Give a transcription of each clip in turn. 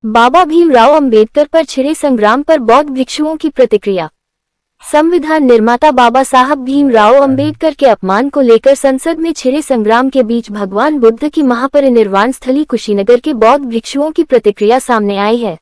बाबा भीमराव अंबेडकर पर छिड़े संग्राम पर बौद्ध भिक्षुओं की प्रतिक्रिया। संविधान निर्माता बाबा साहब भीमराव अंबेडकर के अपमान को लेकर संसद में छिड़े संग्राम के बीच भगवान बुद्ध की महापरिनिर्वाण स्थली कुशीनगर के बौद्ध भिक्षुओं की प्रतिक्रिया सामने आई है।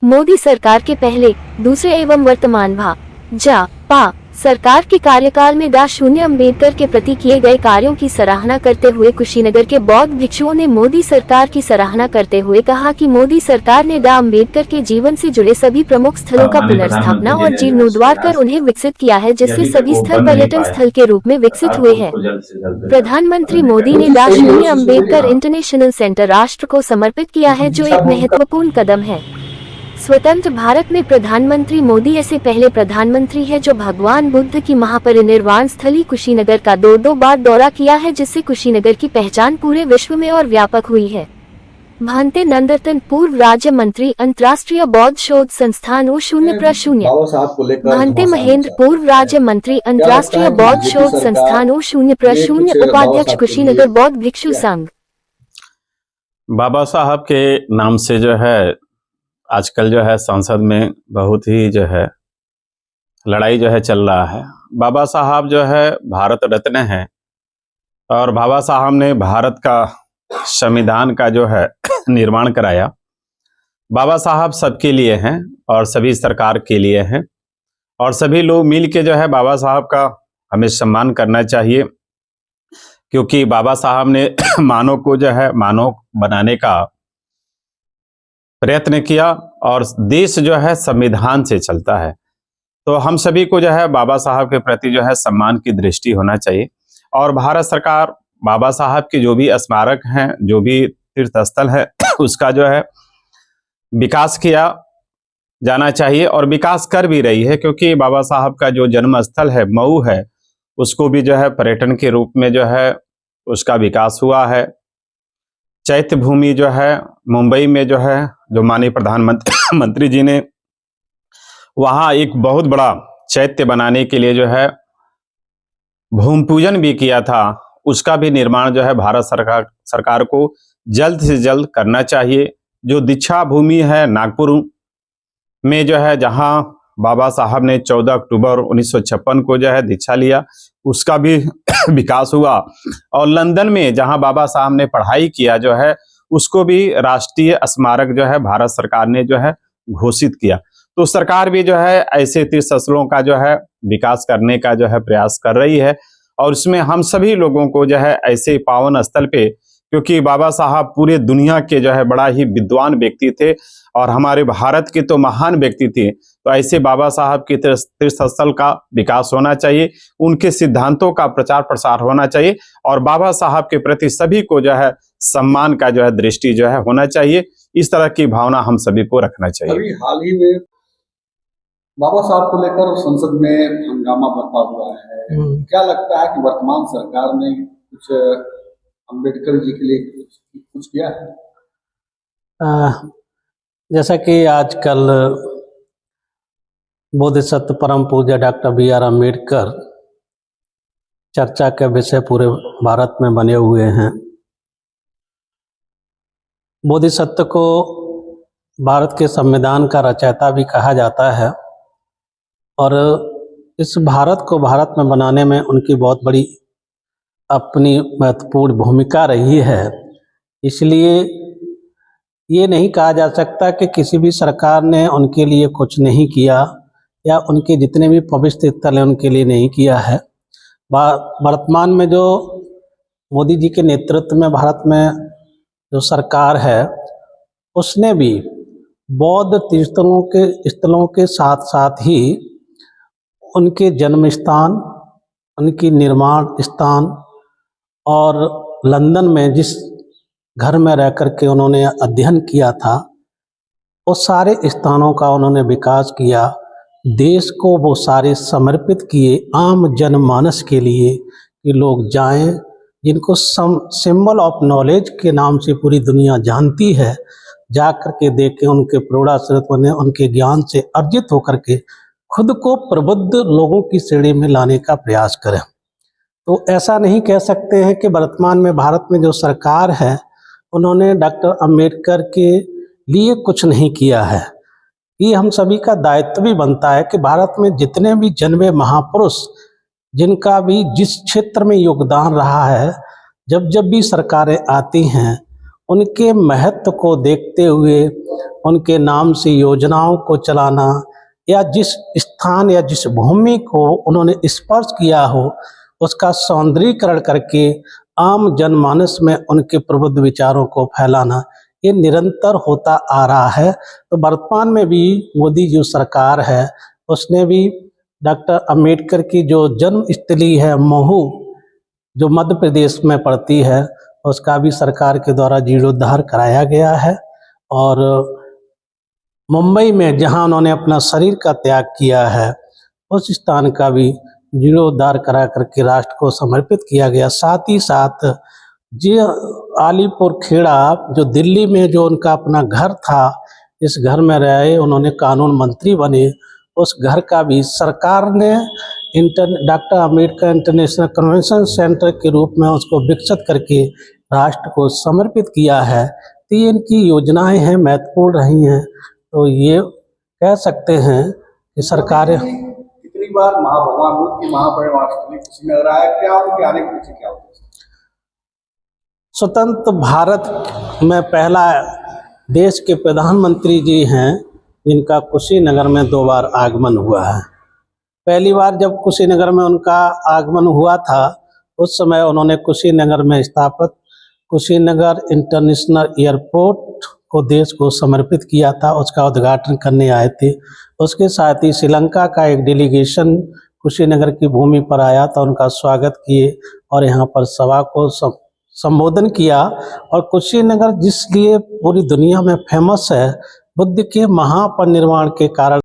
मोदी सरकार के पहले, दूसरे एवं वर्तमान भाजपा सरकार के कार्यकाल में डा. अंबेडकर के प्रति किए गए कार्यों की सराहना करते हुए कुशीनगर के बौद्ध भिक्षुओं ने मोदी सरकार की सराहना करते हुए कहा कि मोदी सरकार ने डा. अंबेडकर के जीवन से जुड़े सभी प्रमुख स्थलों का पुनर्स्थापना और जीर्णोद्धार कर उन्हें विकसित किया है, जिससे सभी स्थल पर्यटन स्थल के रूप में विकसित हुए हैं। प्रधानमंत्री मोदी ने डा. अंबेडकर इंटरनेशनल सेंटर राष्ट्र को समर्पित किया है, जो एक महत्वपूर्ण कदम है। स्वतंत्र भारत में प्रधानमंत्री मोदी ऐसे पहले प्रधानमंत्री है जो भगवान बुद्ध की महापरिनिर्वाण स्थली कुशीनगर का दो बार दौरा किया है, जिससे कुशीनगर की पहचान पूरे विश्व में और व्यापक हुई है। भांते नंदरतन, पूर्व राज्य मंत्री, अंतर्राष्ट्रीय बौद्ध शोध संस्थान O0 भांते महेंद्र, पूर्व राज्य मंत्री, अंतर्राष्ट्रीय बौद्ध शोध संस्थान O0 उपाध्यक्ष, कुशीनगर बौद्ध भिक्षु संघ। बाबा साहब के नाम से जो है आजकल जो है संसद में बहुत ही जो है लड़ाई जो है चल रहा है। बाबा साहब जो है भारत रत्न है और बाबा साहब ने भारत का संविधान का जो है निर्माण कराया। बाबा साहब सबके लिए हैं और सभी सरकार के लिए हैं और सभी लोग मिल के जो है बाबा साहब का हमें सम्मान करना चाहिए, क्योंकि बाबा साहब ने मानव को जो है मानव बनाने का प्रयत्न किया और देश जो है संविधान से चलता है। तो हम सभी को जो है बाबा साहब के प्रति जो है सम्मान की दृष्टि होना चाहिए और भारत सरकार बाबा साहब के जो भी स्मारक हैं, जो भी तीर्थ स्थल है, उसका जो है विकास किया जाना चाहिए और विकास कर भी रही है, क्योंकि बाबा साहब का जो जन्म स्थल है मऊ है, उसको भी जो है पर्यटन के रूप में जो है उसका विकास हुआ है। चैत्य भूमि जो है मुंबई में जो है, जो माननीय प्रधानमंत्री जी ने वहां एक बहुत बड़ा चैत्य बनाने के लिए जो है भूमि पूजन भी किया था, उसका भी निर्माण जो है भारत सरकार को जल्द से जल्द करना चाहिए। जो दीक्षा भूमि है नागपुर में जो है, जहां बाबा साहब ने 14 अक्टूबर 1956 को जो है दीक्षा लिया, उसका भी विकास हुआ। और लंदन में जहां बाबा साहब ने पढ़ाई किया जो है, उसको भी राष्ट्रीय स्मारक जो है भारत सरकार ने जो है घोषित किया। तो सरकार भी जो है ऐसे तीर्थ स्थलों का जो है विकास करने का जो है प्रयास कर रही है और इसमें हम सभी लोगों को जो है ऐसे पावन स्थल पे, क्योंकि बाबा साहब पूरे दुनिया के जो है बड़ा ही विद्वान व्यक्ति थे और हमारे भारत के तो महान व्यक्ति थे, तो ऐसे बाबा साहब के तीर्थ स्थल का विकास होना चाहिए, उनके सिद्धांतों का प्रचार प्रसार होना चाहिए और बाबा साहब के प्रति सभी को जो है सम्मान का जो है दृष्टि जो है होना चाहिए। इस तरह की भावना हम सभी को रखना चाहिए। अभी हाल ही में बाबा साहब को लेकर संसद में हंगामा बरपा हुआ है। क्या लगता है कि वर्तमान सरकार ने कुछ अंबेडकर जी के लिए कुछ किया है? जैसा कि आजकल बोधिसत्व परम पूज्य डॉक्टर B.R. अम्बेडकर चर्चा के विषय पूरे भारत में बने हुए हैं। बोधिसत्व को भारत के संविधान का रचयिता भी कहा जाता है और इस भारत को भारत में बनाने में उनकी बहुत बड़ी अपनी महत्वपूर्ण भूमिका रही है। इसलिए ये नहीं कहा जा सकता कि किसी भी सरकार ने उनके लिए कुछ नहीं किया या उनके जितने भी पवित्र स्थल हैं उनके लिए नहीं किया है। वर्तमान में जो मोदी जी के नेतृत्व में भारत में जो सरकार है, उसने भी बौद्ध स्थलों के साथ साथ ही उनके जन्म स्थान, उनकी निर्माण स्थान और लंदन में जिस घर में रह कर के उन्होंने अध्ययन किया था, वो सारे स्थानों का उन्होंने विकास किया। देश को वो सारे समर्पित किए आम जनमानस के लिए कि लोग जाएं, जिनको सिंबल ऑफ नॉलेज के नाम से पूरी दुनिया जानती है, जा कर के देखें, उनके प्रौढ़ाश्रित बने, उनके ज्ञान से अर्जित होकर के खुद को प्रबुद्ध लोगों की श्रेणी में लाने का प्रयास करें। तो ऐसा नहीं कह सकते हैं कि वर्तमान में भारत में जो सरकार है, उन्होंने डॉक्टर अंबेडकर के लिए कुछ नहीं किया है। ये हम सभी का दायित्व भी बनता है कि भारत में जितने भी जन्मे महापुरुष जिनका भी जिस क्षेत्र में योगदान रहा है, जब जब भी सरकारें आती हैं उनके महत्व को देखते हुए उनके नाम से योजनाओं को चलाना या जिस स्थान या जिस भूमि को उन्होंने स्पर्श किया हो उसका सौंदर्यीकरण करके आम जनमानस में उनके प्रबुद्ध विचारों को फैलाना, ये निरंतर होता आ रहा है। तो वर्तमान में भी मोदी जो सरकार है उसने भी डॉक्टर अंबेडकर की जो जन्मस्थली है महू, जो मध्य प्रदेश में पड़ती है, उसका भी सरकार के द्वारा जीर्णोद्धार कराया गया है। और मुंबई में जहां उन्होंने अपना शरीर का त्याग किया है उस स्थान का भी जीर्णोद्धार करा करके राष्ट्र को समर्पित किया गया। साथ ही साथ जो अलीपुर खेड़ा जो दिल्ली में जो उनका अपना घर था, इस घर में रहे उन्होंने कानून मंत्री बने, उस घर का भी सरकार ने doctor Ambedkar international convention centre के रूप में उसको विकसित करके राष्ट्र को समर्पित किया है। तो ये इनकी योजनाएं हैं, महत्वपूर्ण रही हैं। तो ये कह सकते हैं कि सरकारें कितनी बार भगवान बुद्ध की महापरिनिर्वाण कुशीनगर आया, क्या उनके आने के पीछे क्या होता है? स्वतंत्र भारत में पहला देश के प्रधानमंत्री जी हैं जिनका कुशीनगर में 2 बार आगमन हुआ है। पहली बार जब कुशीनगर में उनका आगमन हुआ था उस समय उन्होंने कुशीनगर में स्थापित कुशीनगर इंटरनेशनल एयरपोर्ट को देश को समर्पित किया था, उसका उद्घाटन करने आए थे। उसके साथ ही श्रीलंका का एक डेलीगेशन कुशीनगर की भूमि पर आया था, उनका स्वागत किए और यहाँ पर सभा को संबोधन किया। और कुशीनगर जिसलिए पूरी दुनिया में फेमस है, बुद्ध के महापरिनिर्वाण के कारण